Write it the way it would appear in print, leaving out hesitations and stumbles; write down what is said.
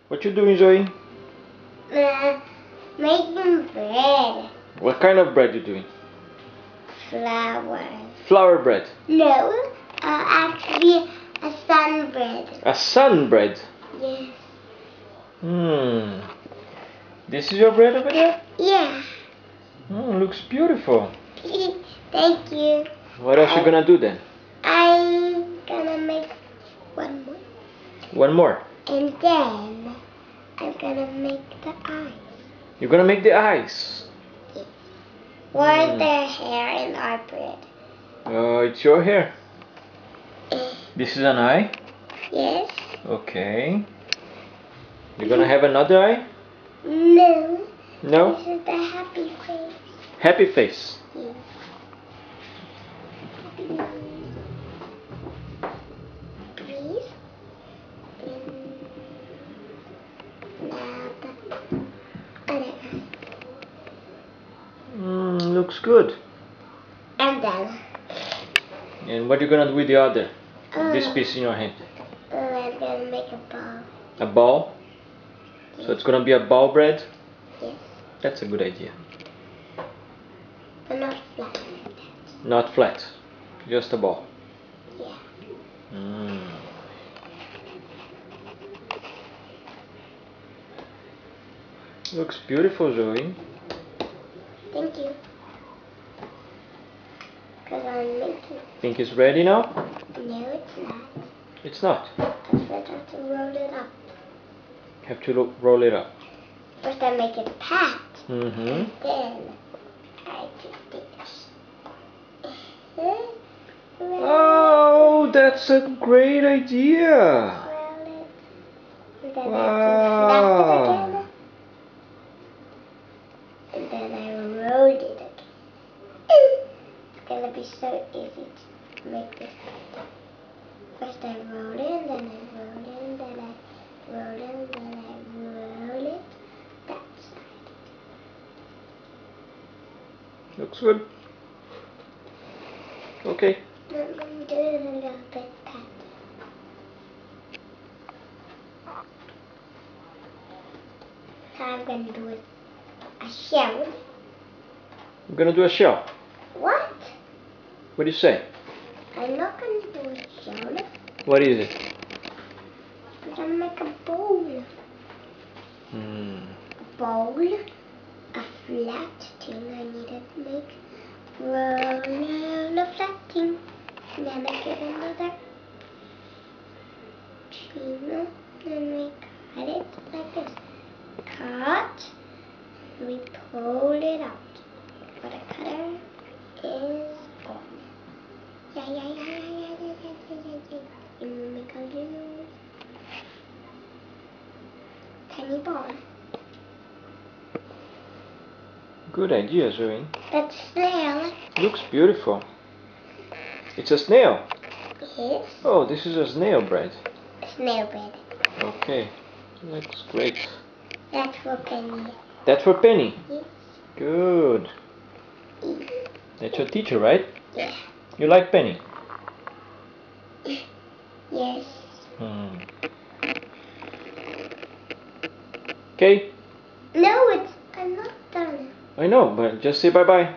What you doing, Zoe? Making bread. What kind of bread you doing? Flour. Flour bread. No, actually a sun bread. A sun bread. Yes. This is your bread over there? Yeah. Looks beautiful. Thank you. What else you gonna do then? I'm gonna make one more. One more. And then I'm gonna make the eyes. You're gonna make the eyes. Yes. Or the hair in our bread. It's your hair. This is an eye? Yes. Okay. You're gonna have another eye? No. No? This is the happy face. Happy face. Yes. Please. Now the other eye. Looks good. I'm done. And what you gonna do with the other? This piece in your hand? I'm gonna make a ball. A ball? So it's gonna be a ball bread? Yes. That's a good idea. But not flat. Not flat. Just a ball. Yeah. Looks beautiful, Zoe. Thank you. Because I'm making. Think it's ready now? No, it's not. It's not. I first have to roll it up. Have to roll it up. First I make it pat. Mm-hmm. And then I do this. Oh, that's a great idea. Roll it. And then Wow. I have to flap it again. And then I roll it again. It's gonna be so easy to make this. First I roll it, then I roll it, then I roll it, then I roll it. That side. Looks good. Okay. I'm gonna do it a little bit pat. So I'm gonna do it a shell. I'm gonna do a shell. What? What do you say? I'm not gonna do a shell. What is it? I'm gonna make a bowl. A bowl. A flat thing I need to make. Roll a flat thing. And then I get another thing. Then we cut it like this. Cut. And we pull it out. But the cutter is gone. Yeah. And we make a little tiny ball. Good idea, Zoe. That's snail. Looks beautiful. It's a snail. Yes. Oh, this is a snail bread. Snail bread. Okay. Looks great. That's for Penny. That's for Penny. Yes. Good. That's your teacher, right? Yeah. You like Penny? Yes. Okay. No, I'm not done. I know, but just say bye-bye.